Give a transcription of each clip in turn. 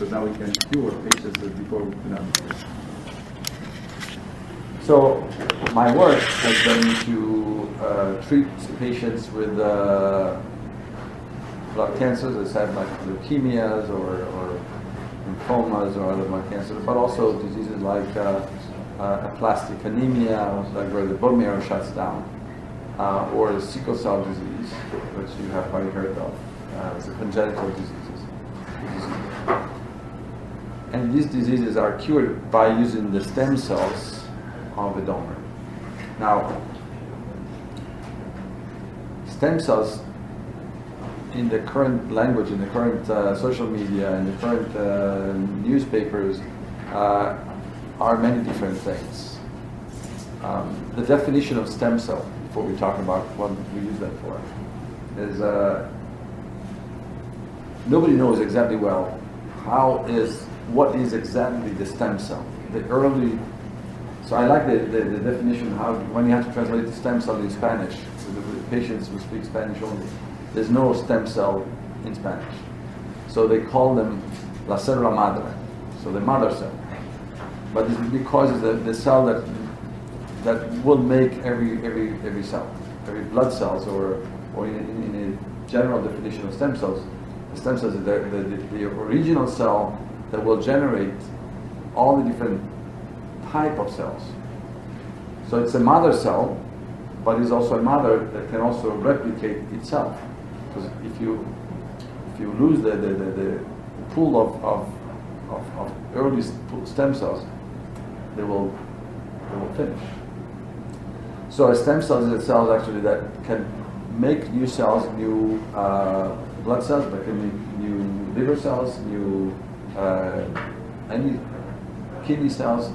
because now we can cure patients that before we could not. So my work has been to treat patients with blood cancers, as I said, like leukemias or lymphomas or other blood cancers, but also diseases like aplastic anemia, like where the bone marrow shuts down, or sickle cell disease, which you have probably heard of, as a congenital diseases. And these diseases are cured by using the stem cells of the donor. Now, stem cells in the current language, in the current social media, in the current newspapers, are many different things. The definition of stem cell, before we talk about what we use that for, is nobody knows exactly well what is exactly the stem cell. So I like the definition how when you have to translate the stem cell in Spanish, with patients who speak Spanish only, there's no stem cell in Spanish. So they call them la célula madre, so the mother cell. But it's because it's the cell that will make every cell, every blood cells, or in a general definition of stem cells, the stem cells is the original cell that will generate all the different type of cells. So it's a mother cell, but it's also a mother that can also replicate itself. Because if you lose the pool of early stem cells, they will finish. So a stem cell is a cell actually that can make new cells, new blood cells, but can make new liver cells, new any kidney cells,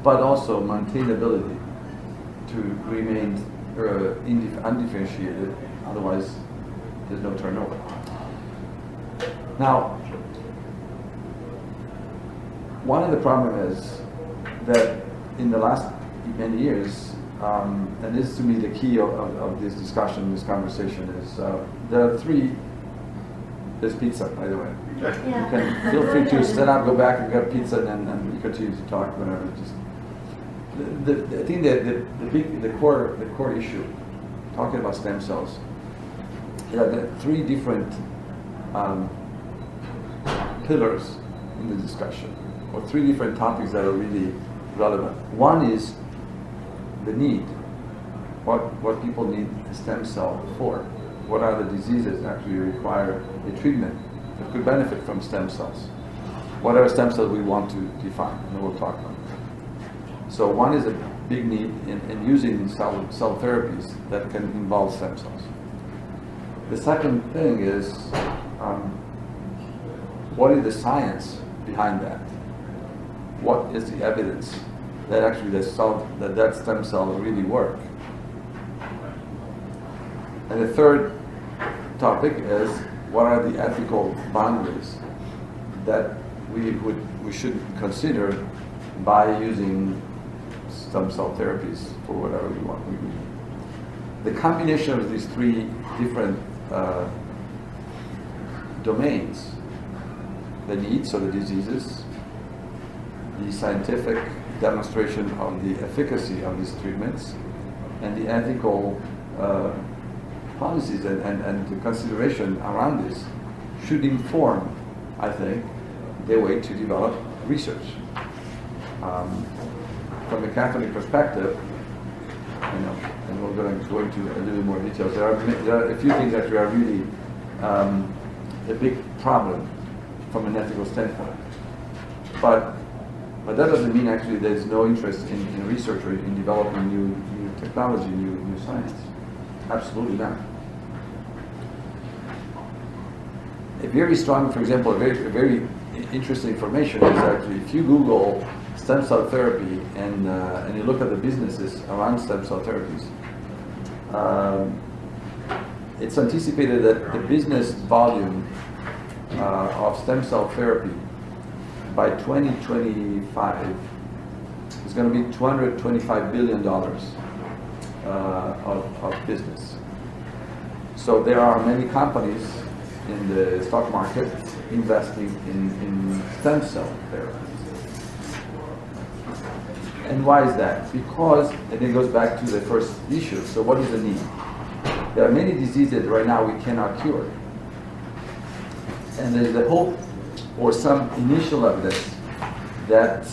but also maintainability to remain undifferentiated. Otherwise, there's no turnover. Now, one of the problems is that in the last many years, and this is to me the key of this discussion, this conversation, is there are three. There's pizza, by the way. Yeah. You can feel free to stand up, go back and get pizza, and we continue to talk, whatever. Just I think the core issue, talking about stem cells, is that there are three different pillars in the discussion, or three different topics that are really relevant. One is the need, what people need a stem cell for. What are the diseases that actually require a treatment that could benefit from stem cells? What are stem cells we want to define, and we'll talk about that. So one is a big need in using cell therapies that can involve stem cells. The second thing is, what is the science behind that? What is the evidence that actually that stem cell will really work? And the third topic is, what are the ethical boundaries that we should consider by using stem cell therapies for whatever we want. The combination of these three different domains, the needs, so the diseases, the scientific demonstration of the efficacy of these treatments, and the ethical policies and the consideration around this should inform, I think, the way to develop research. From a Catholic perspective, and we're going to go into a little more details, there are a few things that are really a big problem from an ethical standpoint. But that doesn't mean actually there's no interest in research or in developing new technology, new science. Absolutely not. A very strong, for example, a very interesting information is actually if you Google stem cell therapy and you look at the businesses around stem cell therapies, it's anticipated that the business volume of stem cell therapy by 2025 is going to be $225 billion of business. So there are many companies in the stock market investing in stem cell therapy. And why is that? Because, and it goes back to the first issue, so what is the need? There are many diseases right now we cannot cure. And there's the hope or some initial evidence that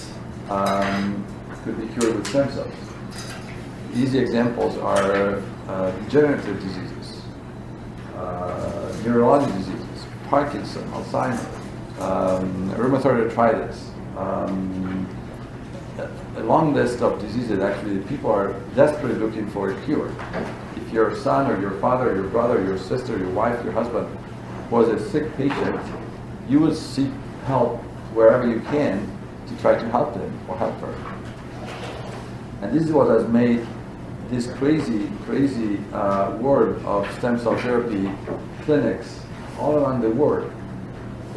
could be cured with stem cells. Easy examples are degenerative diseases, neurologic diseases, Parkinson, Alzheimer's, rheumatoid arthritis, a long list of diseases. Actually, people are desperately looking for a cure. If your son or your father, or your brother, your sister, your wife, your husband was a sick patient, you will seek help wherever you can to try to help them or help her. And this is what has made this crazy world of stem cell therapy clinics all around the world,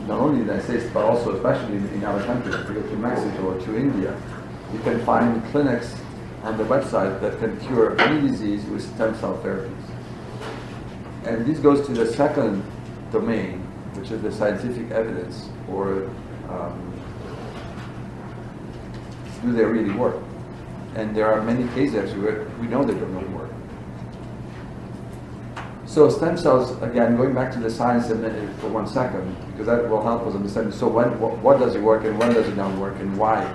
not only in the United States, but also especially in other countries. If you go to Mexico or to India, you can find clinics on the website that can cure any disease with stem cell therapies. And this goes to the second domain, which is the scientific evidence, or do they really work? And there are many cases where we know they don't really work. So stem cells, again, going back to the science for 1 second, because that will help us understand. So what does it work and when does it not work and why?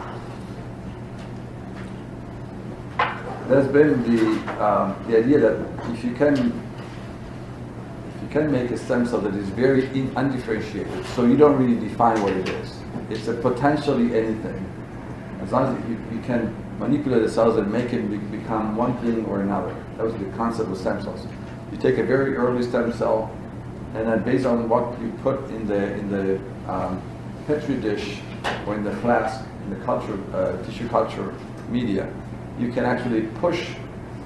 There's been the idea that if you can make a stem cell that is very undifferentiated, so you don't really define what it is. It's a potentially anything. As long as you can manipulate the cells and make it become one thing or another. That was the concept of stem cells. You take a very early stem cell, and then based on what you put in the petri dish or in the flask, in the tissue culture media, you can actually push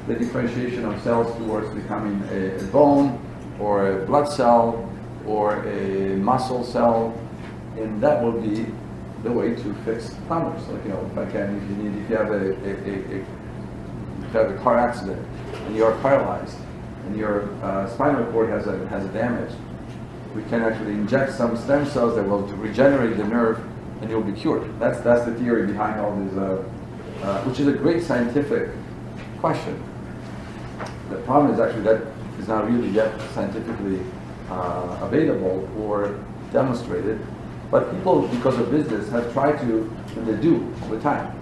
the differentiation of cells towards becoming a bone or a blood cell or a muscle cell, and that will be the way to fix plumbers. Like, if you have a car accident and you are paralyzed and your spinal cord has a damage, we can actually inject some stem cells that will regenerate the nerve, and you'll be cured. That's the theory behind all this, which is a great scientific question. The problem is actually that is not really yet scientifically available or demonstrated. But people, because of business, have tried to, and they do all the time.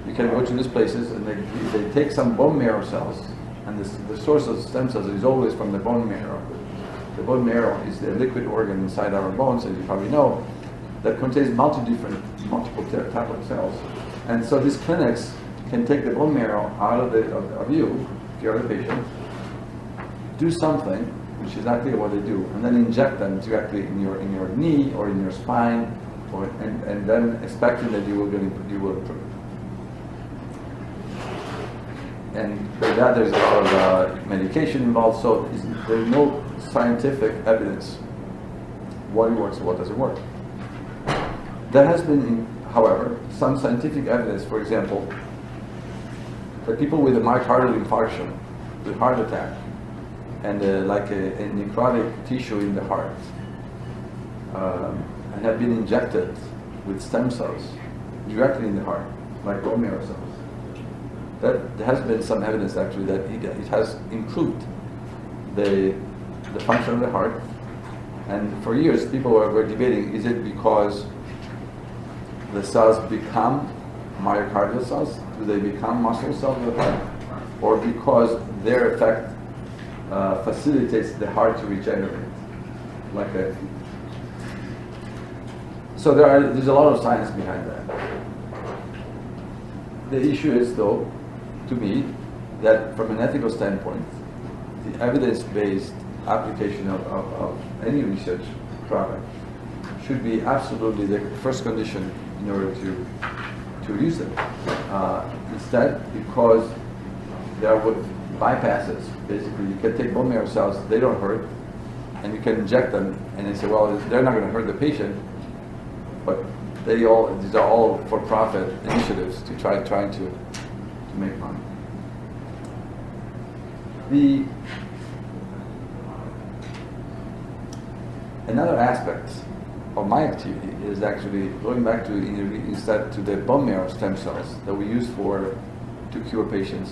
You can go to these places and they take some bone marrow cells, and the source of stem cells is always from the bone marrow. The bone marrow is the liquid organ inside our bones, as you probably know, that contains multiple type of cells. And so these clinics can take the bone marrow out of you, if you're the patient, do something, which is not clear what they do, and then inject them directly in your knee or in your spine, and then expecting that you will improve. And for that, there's a lot of medication involved. So there's no scientific evidence what works and what doesn't work. There has been, however, some scientific evidence. For example, that people with a myocardial infarction, with heart attack, and like a necrotic tissue in the heart, and have been injected with stem cells directly in the heart, like bone marrow cells. There has been some evidence actually that it has improved the function of the heart. And for years, people were debating: is it because the cells become myocardial cells? Do they become muscle cells of the heart, or because their effect facilitates the heart to regenerate, like that? So there's a lot of science behind that. The issue is, though, to me, that from an ethical standpoint, the evidence-based application of any research product should be absolutely the first condition in order to use it. Instead, because there are bypasses. Basically, you can take bone marrow cells, they don't hurt, and you can inject them, and they say, well, they're not going to hurt the patient, but these are all for-profit initiatives to trying to make money. Another aspect of my activity is actually going back to instead to the bone marrow stem cells that we use to cure patients.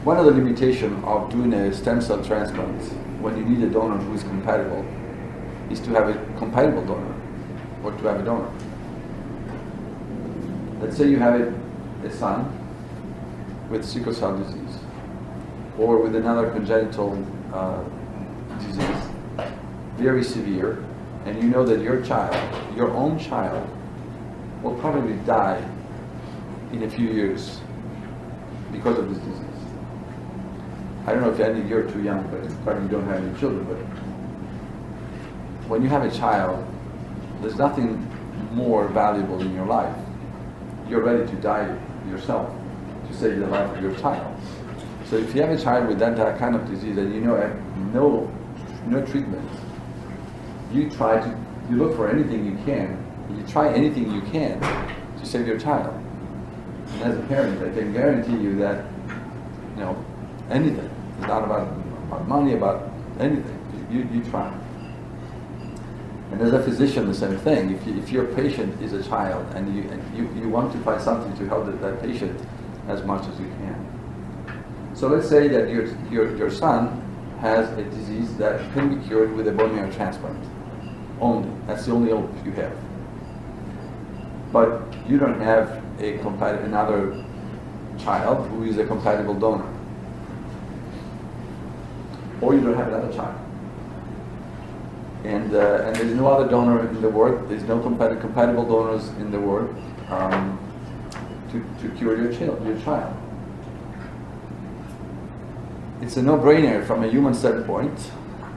One of the limitations of doing a stem cell transplant when you need a donor who is compatible is to have a compatible donor or to have a donor. Let's say you have a son with sickle cell disease or with another congenital disease, very severe, and you know that your child, your own child, will probably die in a few years because of this disease. I don't know if you're too young, but probably you don't have any children, but when you have a child, there's nothing more valuable in your life. You're ready to die yourself to save the life of your child. So if you have a child with that kind of disease and you know no treatment, you look for anything you can, you try anything you can to save your child. And as a parent, I can guarantee you that, anything. It's not about money, about anything. You try. And as a physician, the same thing. If your patient is a child and you want to find something to help that patient as much as you can. So let's say that your son has a disease that can be cured with a bone marrow transplant. Only. That's the only hope you have. But you don't have another child who is a compatible donor. Or you don't have another child. And there's no other donor in the world, there's no compatible donors in the world to cure your child. It's a no-brainer from a human standpoint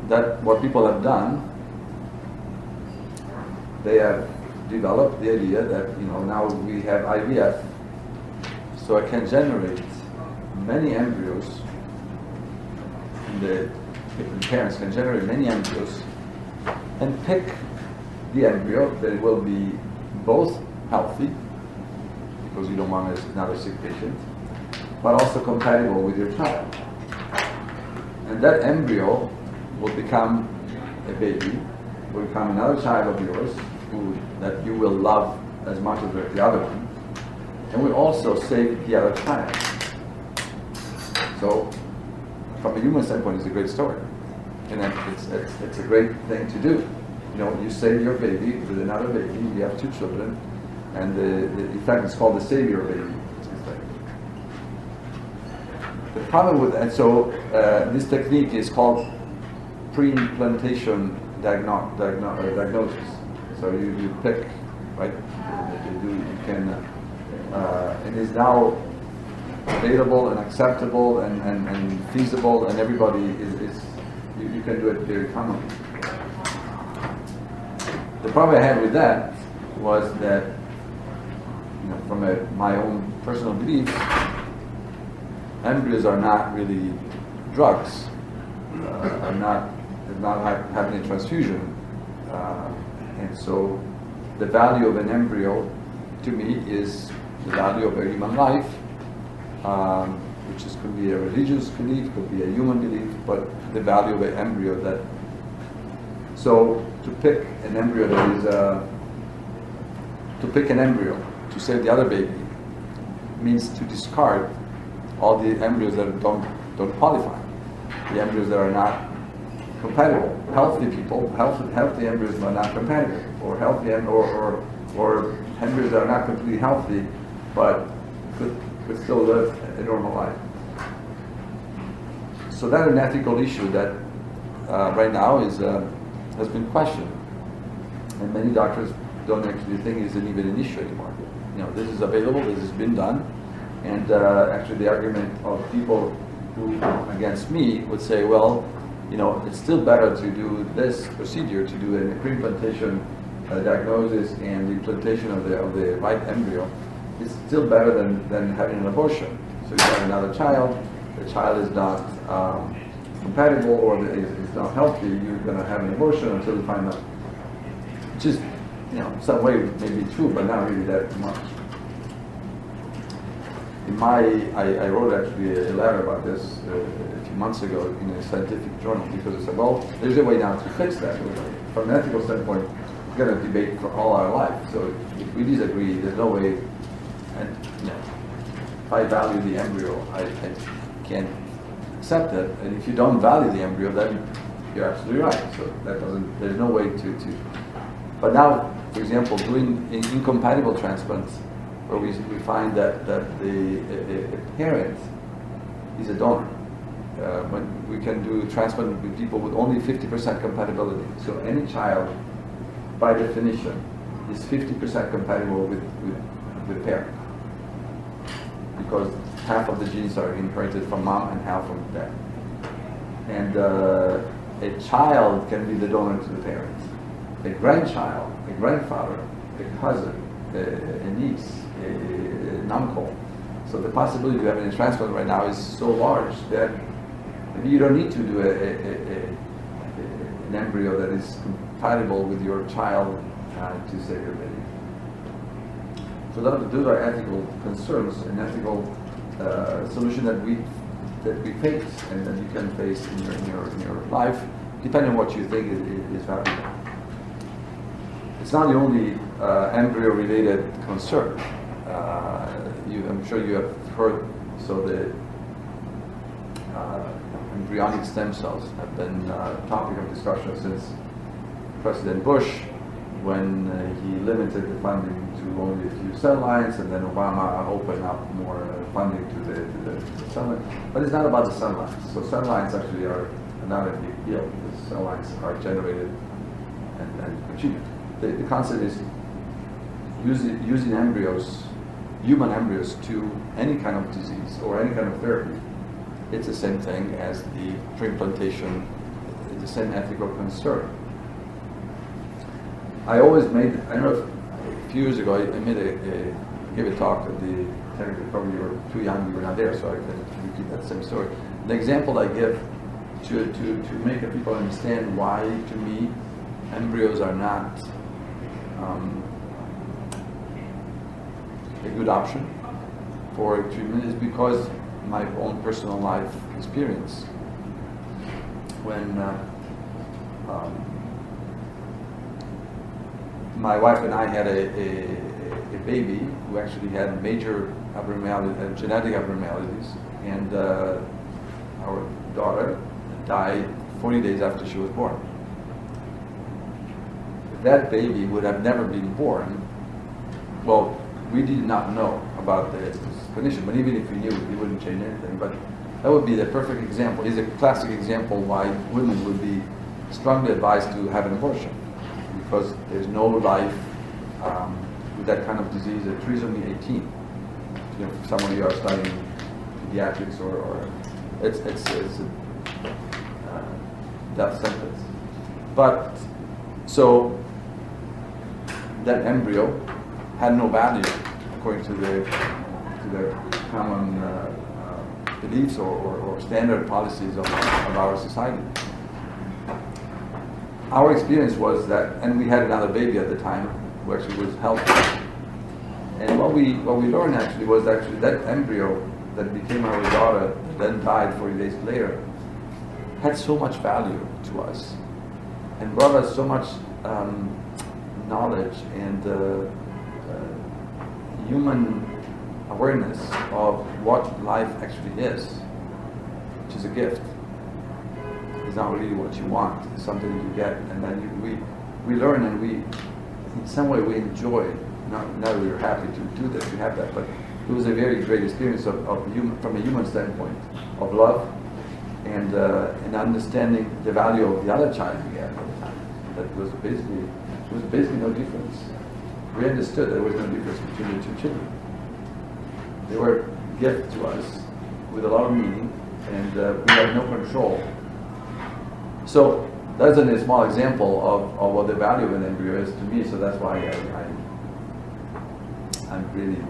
that what people have done, they have developed the idea that now we have IVF, so I can generate many embryos, and the parents can generate many embryos and pick the embryo that will be both healthy, because you don't want another sick patient, but also compatible with your child. And that embryo will become a baby, will become another child of yours that you will love as much as the other one, and will also save the other child. So, from a human standpoint, it's a great story, and it's a great thing to do. You save your baby with another baby. You have two children, and in fact, it's called the savior baby. The problem with that, this technique is called pre-implantation diagnosis. So you pick, right? You can, it is now available and acceptable and feasible, and everybody you can do it very commonly. The problem I had with that was that, from my own personal belief, embryos are not really drugs. I'm not having a transfusion, and so the value of an embryo to me is the value of a human life, which could be a religious belief, could be a human belief, but the value of an embryo so to pick an embryo to save the other baby means to discard all the embryos that don't qualify, the embryos that are not compatible. Healthy people, healthy embryos are not compatible, or healthy or embryos that are not completely healthy, but could still live a normal life. So that's an ethical issue that right now has been questioned, and many doctors don't actually think it's even an issue anymore. This is available, this has been done. And actually the argument of people who against me would say, well, it's still better to do this procedure, to do a pre-implantation diagnosis and the implantation of the right embryo. It's still better than having an abortion. So you have another child, the child is not compatible or is not healthy, you're going to have an abortion until you find out. Which is, some way maybe true, but not really that much. I wrote actually a letter about this a few months ago in a scientific journal because I said, well, there's a way now to fix that. From an ethical standpoint, we're going to debate for all our life. So if we disagree, there's no way. And if I value the embryo, I can't accept it. And if you don't value the embryo, then you're absolutely right. So there's no way to. But now, for example, doing incompatible transplants, where we find that a parent is a donor. When we can do transplant with people with only 50% compatibility. So any child, by definition, is 50% compatible with the parent. Because half of the genes are inherited from mom and half from dad. And a child can be the donor to the parent. A grandchild, a grandfather, a cousin, a niece, an uncle. So the possibility of having a transplant right now is so large that maybe you don't need to do an embryo that is compatible with your child to save your baby. So those are ethical concerns, an ethical solution that we face and that you can face in your life, depending on what you think is valuable. It's not the only embryo-related concern. I'm sure you have heard, so the embryonic stem cells have been a topic of discussion since President Bush, when he limited the funding to only a few cell lines, and then Obama opened up more funding to the cell lines. But it's not about the cell lines. So cell lines actually are not a big deal, because cell lines are generated and achieved. The concept is using embryos, human embryos, to any kind of disease or any kind of therapy. It's the same thing as the transplantation, the same ethical concern. I always made, I don't know if a few years ago, I gave a talk at the, technically probably you were too young, you were not there, so I can repeat that same story. The example I give to make people understand why, to me, embryos are not a good option for treatment is because my own personal life experience. When my wife and I had a baby who actually had major abnormalities, genetic abnormalities, and our daughter died 40 days after she was born. If that baby would have never been born, well, we did not know about this condition, but even if we knew, it wouldn't change anything. But that would be the perfect example. It's a classic example why women would be strongly advised to have an abortion, because there's no life with that kind of disease at trisomy 18. You know, some of you are studying pediatrics, or it's a death sentence. But so that embryo had no value according to the common beliefs or standard policies of our society. Our experience was that, and we had another baby at the time who actually was healthy. And what we learned actually was that embryo that became our daughter, then died 40 days later, had so much value to us and brought us so much knowledge and human awareness of what life actually is, which is a gift. It's not really what you want. It's something you get, and then we learn, and we, in some way, we enjoy. Not that we were happy to do this, we have that, but it was a very great experience of from a human standpoint, of love and understanding the value of the other child we had at the time. That was basically no difference. We understood there was no difference between the two children. They were a gift to us with a lot of meaning, and we had no control. So that's a small example of what the value of an embryo is to me. So that's why I'm really,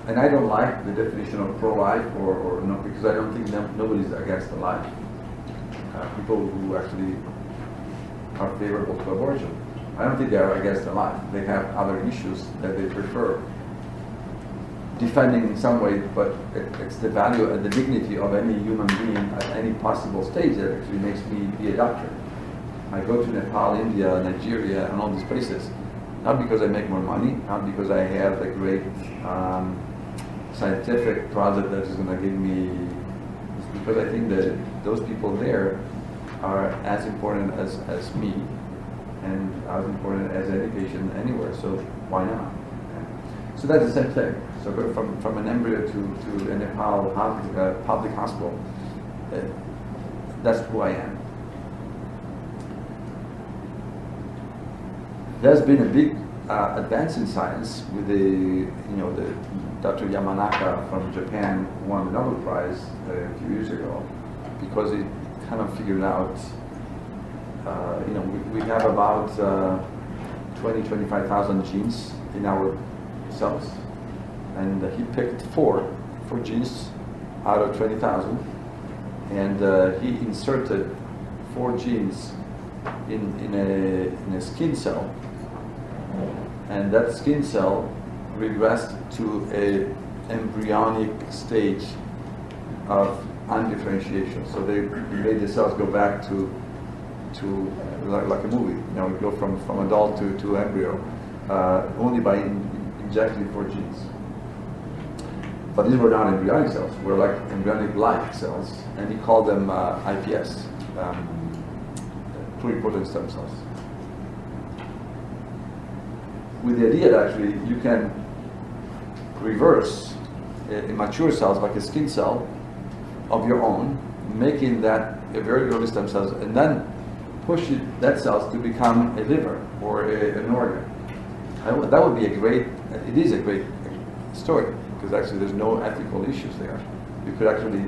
and I don't like the definition of pro-life or no, because I don't think nobody's against the life. People who actually are favorable to abortion, I don't think they are against the life. They have other issues that they prefer. defending in some way, but it's the value and the dignity of any human being at any possible stage that actually makes me be a doctor. I go to Nepal, India, Nigeria, and all these places, not because I make more money, not because I have a great scientific project that is going to give me, it's because I think that those people there are as important as me, and as important as any patient anywhere, so why not? So that's the same thing. So go from an embryo to a Nepal public hospital. That's who I am. There's been a big advance in science with the Dr. Yamanaka from Japan won the Nobel Prize a few years ago because he kind of figured out, we have about 25,000 genes in our cells, and he picked four genes out of 20,000, and he inserted 4 genes in a skin cell, and that skin cell regressed to a embryonic stage of undifferentiation. So they made the cells go back to like a movie. We go from adult to embryo only by injecting 4 genes. But these were not embryonic cells, were like embryonic-like cells, and he called them IPS, pluripotent stem cells. With the idea that actually you can reverse immature cells like a skin cell of your own, making that a very early stem cells, and then push that cells to become a liver or an organ. That would be it is a great story, because actually there's no ethical issues there. You could actually,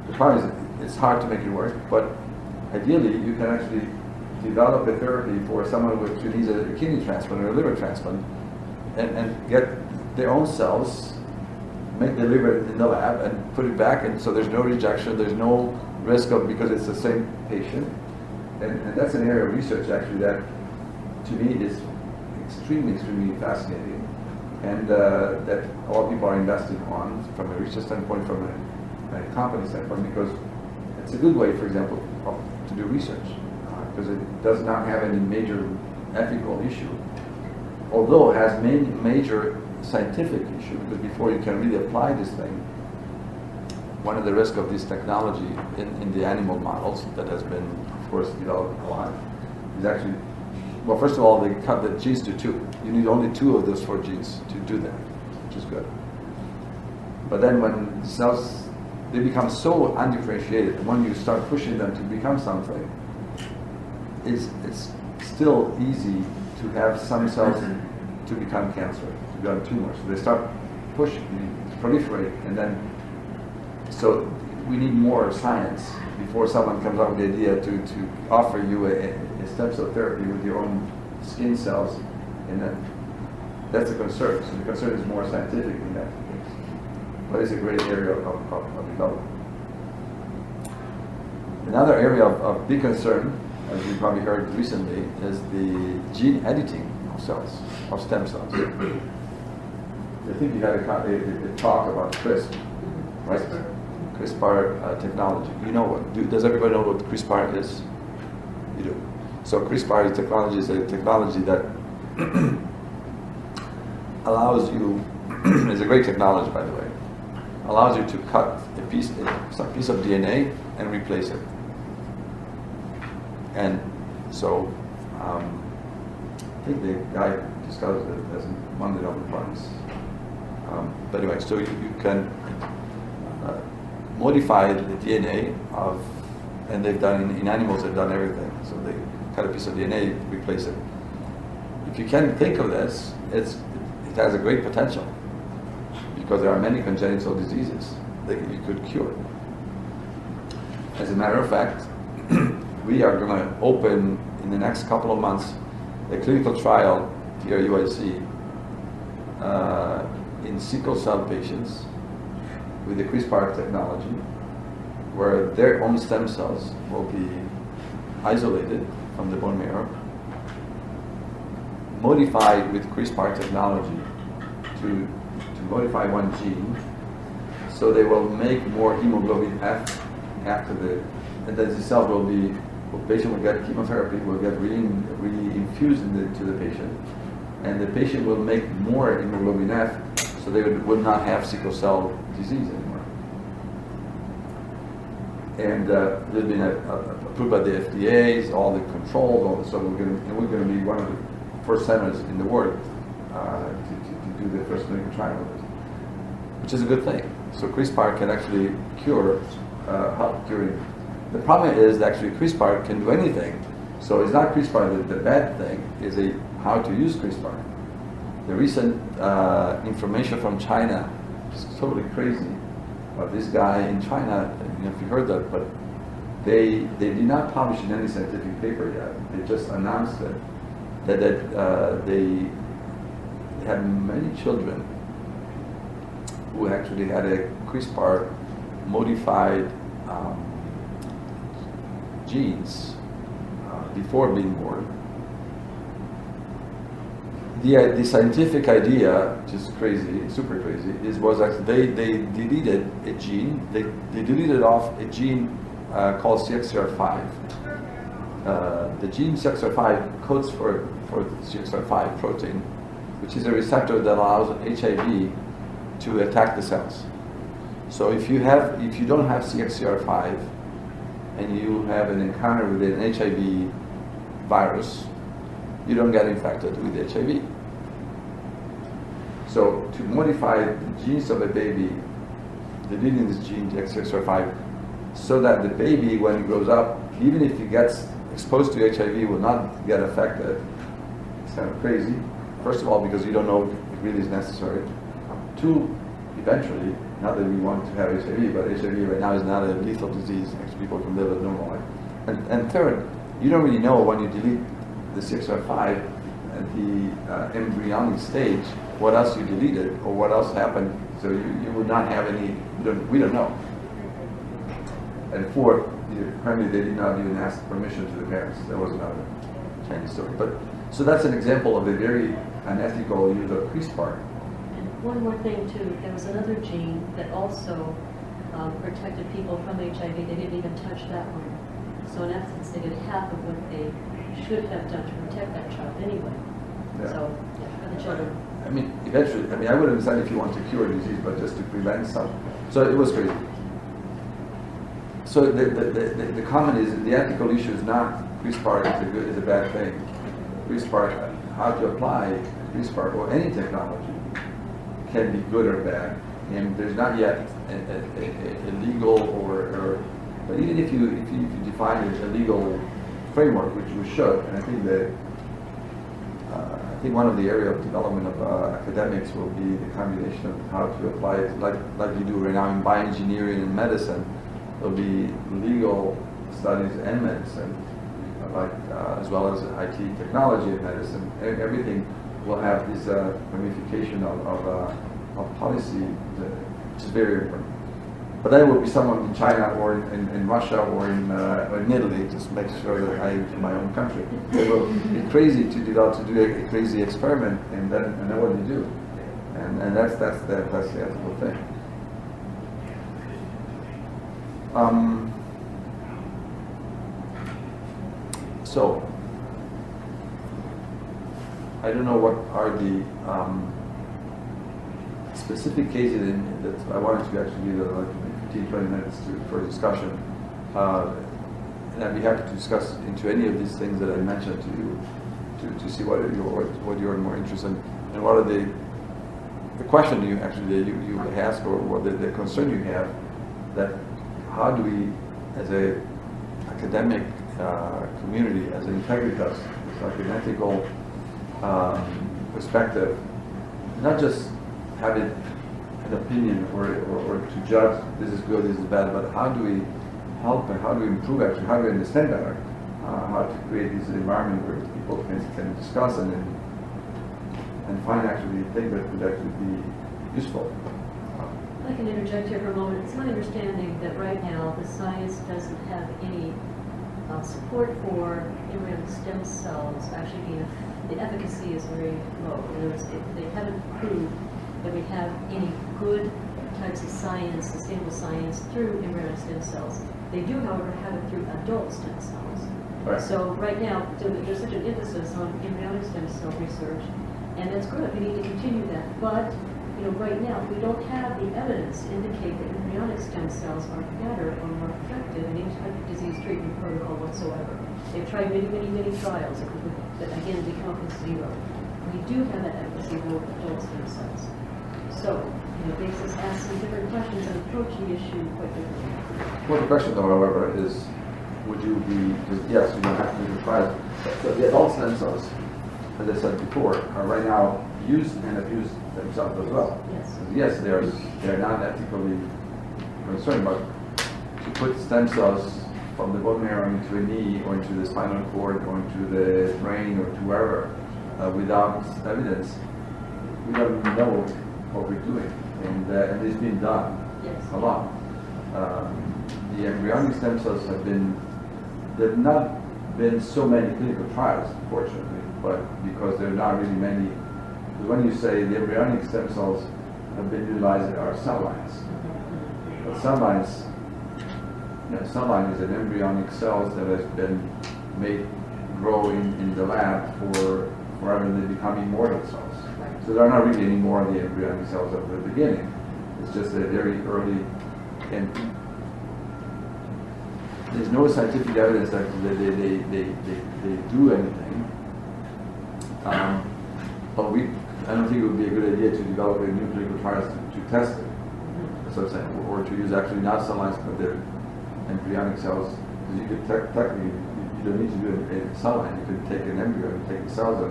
the problem is it's hard to make it work, but ideally you can actually develop a therapy for someone who needs a kidney transplant or a liver transplant, and get their own cells, make the liver in the lab and put it back, and so there's no rejection, there's no risk of, because it's the same patient. And that's an area of research actually that to me is extremely fascinating, and that a lot of people are invested on from a research standpoint, from a company standpoint, because it's a good way, for example, to do research, because it does not have any major ethical issue, although it has major scientific issue, because before you can really apply this thing, one of the risks of this technology in the animal models that has been, of course, developed a lot, is actually, well, first of all, they cut the genes to 2. You need only 2 of those 4 genes to do that, which is good. But then when the cells, they become so undifferentiated, and when you start pushing them to become something, it's still easy to have some cells to become cancer, to become tumors. So they start pushing, proliferate, and then, so we need more science before someone comes up with the idea to offer you a stem cell therapy with your own skin cells, and that's a concern. So the concern is more scientific in that case. But it's a great area of development. Another area of big concern, as you probably heard recently, is the gene editing of cells, of stem cells. I think you had a talk about CRISPR, right? CRISPR technology. You know what? Does everybody know what CRISPR is? You do. So CRISPR technology is a technology that allows you, it's a great technology, by the way, allows you to cut some piece of DNA and replace it. And so, I think the guy discovered it as one of the Nobel Prize. But anyway, so you can modify the DNA of, and they've done in animals, they've done everything. So they cut a piece of DNA, replace it. If you can think of this, it has a great potential, because there are many congenital diseases that you could cure. As a matter of fact, we are going to open in the next couple of months a clinical trial here at UIC in sickle cell patients with the CRISPR technology, where their own stem cells will be isolated from the bone marrow, modified with CRISPR technology to to modify one gene, so they will make more hemoglobin F after and then the cells will be, the patient will get chemotherapy, will get re-infused into the patient, and the patient will make more hemoglobin F, so they would not have sickle cell disease anymore. And there's been approved by the FDA, all the controls, so we're going to be one of the first centers in the world to do the first clinical trial of it, which is a good thing. So CRISPR can actually help curing. The problem is that actually CRISPR can do anything. So it's not CRISPR the bad thing, it's how to use CRISPR. The recent information from China is totally crazy. But this guy in China, I don't know if you heard that, but they did not publish in any scientific paper yet. They just announced it, that they had many children who actually had a CRISPR modified genes before being born. The scientific idea, which is crazy, super crazy, was actually they deleted a gene. They deleted off a gene called CXCR5. The gene CXCR5 codes for CXCR5 protein, which is a receptor that allows HIV to attack the cells. So if you don't have CXCR5 and you have an encounter with an HIV virus, you don't get infected with HIV. So to modify the genes of a baby, deleting this gene CXCR5, so that the baby, when he grows up, even if he gets exposed to HIV, will not get affected. It's kind of crazy. First of all, because you don't know if it really is necessary. Two, eventually, not that we want to have HIV, but HIV right now is not a lethal disease. Actually, people can live a normal life. And third, you don't really know when you delete the CXCR5 at the embryonic stage what else you deleted or what else happened. So you would not have any. We don't know. And fourth, apparently they did not even ask permission to the parents. That was another Chinese story. But so that's an example of a very unethical use of CRISPR. And one more thing too, there was another gene that also protected people from HIV. They didn't even touch that one. So in essence, they did half of what they should have done to protect that child anyway. Yeah. So for the children. I mean, eventually, I would understand if you want to cure a disease, but just to prevent some. So it was crazy. So the comment is the ethical issue is not CRISPR is a bad thing. CRISPR, how to apply CRISPR or any technology can be good or bad, and there's not yet a legal or but even if you define a legal framework, which we should, and I think that I think one of the area of development of academics will be the combination of how to apply it, like you do right now in bioengineering and medicine. There'll be legal studies and medicine, as well as IT technology and medicine. Everything will have this ramification of policy, which is very important. But then it will be someone in China or in Russia or in Italy, just make sure that I in my own country. It will be crazy to do a crazy experiment and then what do you do? And that's the ethical thing. So I don't know what are the specific cases that I wanted to actually give like 15-20 minutes for discussion. And I'd be happy to discuss into any of these things that I mentioned to you to see what you're more interested in and what are the question you ask or what the concern you have, that how do we as a academic community, as an Integritas, it's like an ethical perspective, not just have an opinion or to judge this is good, this is bad, but how do we help and how do we improve actually, how do we understand better, how to create this environment where people can discuss and find actually things that could actually be useful. I can interject here for a moment. It's my understanding that right now the science doesn't have any support for embryonic stem cells actually being, the efficacy is very low. In other words, they haven't proved that we have any good types of science, sustainable science through embryonic stem cells. They do, however, have it through adult stem cells. Right. So right now, there's such an emphasis on embryonic stem cell research, and that's good. We need to continue that. But right now, we don't have the evidence to indicate that embryonic stem cells are better or more effective in any type of disease treatment protocol whatsoever. They've tried many, many, many trials, but again, they come up with zero. We do have that efficacy with adult stem cells. So, it makes us ask some different questions and approach the issue quite differently. Well, the question, though, however, is, would you be, because yes, you don't have to do the trials, but the adult stem cells, as I said before, are right now used and abused themselves as well. Yes. Yes, they're not ethically concerned, but to put stem cells from the bone marrow into a knee or into the spinal cord or into the brain or to wherever without evidence, we don't know what we're doing. And it's been done Yes. a lot. The embryonic stem cells there've not been so many clinical trials, unfortunately, but because there are not really many. Because when you say the embryonic stem cells have been utilized are cell lines, but cell lines, cell line is an embryonic cells that has been made grow in the lab for forever, and they become immortal cells. So there are not really any more of the embryonic cells at the beginning. It's just a very early, and there's no scientific evidence that they do anything. But I don't think it would be a good idea to develop a new clinical trials to test it. That's what I'm saying, or to use actually not cell lines, but they're embryonic cells. Because you could technically, you don't need to do a cell line. You could take an embryo and take the cells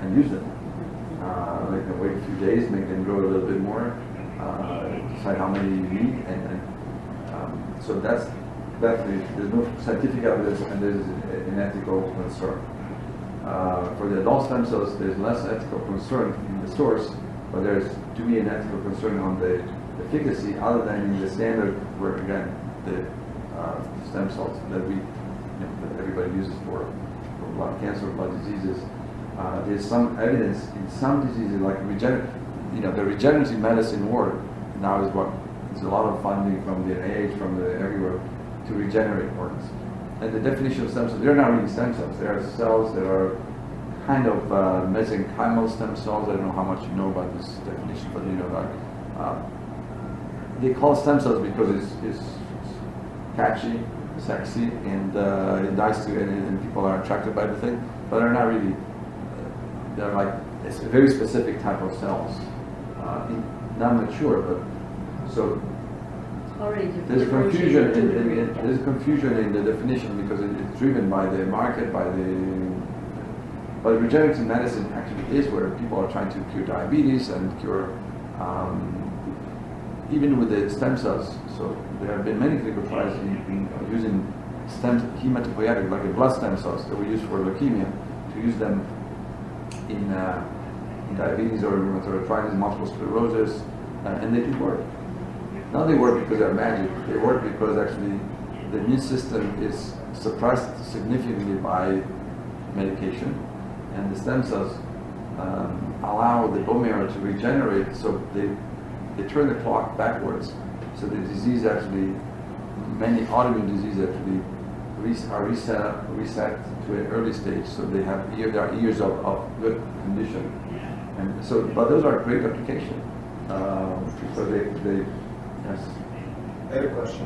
and use them. Make them wait a few days, make them grow a little bit more, decide how many you need, and so that's definitely, there's no scientific evidence and there's an ethical concern. For the adult stem cells, there's less ethical concern in the source, but there's, to me, an ethical concern on the efficacy other than in the standard where, again, the stem cells that that everybody uses for blood cancer, blood diseases. There's some evidence in some diseases like the regenerative medicine world now is there's a lot of funding from the NIH, from everywhere to regenerate organs. And the definition of stem cells, they're not really stem cells. They are cells that are kind of mesenchymal stem cells. I don't know how much you know about this definition, but you know that. They call it stem cells because it's catchy, sexy, and it dies to, and people are attracted by the thing, but they're not really. They're like, it's a very specific type of cells, not mature, but so there's confusion. There's confusion in the definition because it's driven by the market, but regenerative medicine actually is where people are trying to cure diabetes and cure, even with the stem cells. So there have been many clinical trials in using hematopoietic, like the blood stem cells that we use for leukemia, to use them in diabetes or rheumatoid arthritis, multiple sclerosis, and they do work. Now they work because they're magic. They work because actually the immune system is suppressed significantly by medication, and the stem cells allow the bone marrow to regenerate, so they turn the clock backwards. So the disease actually, many autoimmune diseases actually are reset to an early stage, so there are years of good condition, and so. But those are great application. So they yes. I had a question.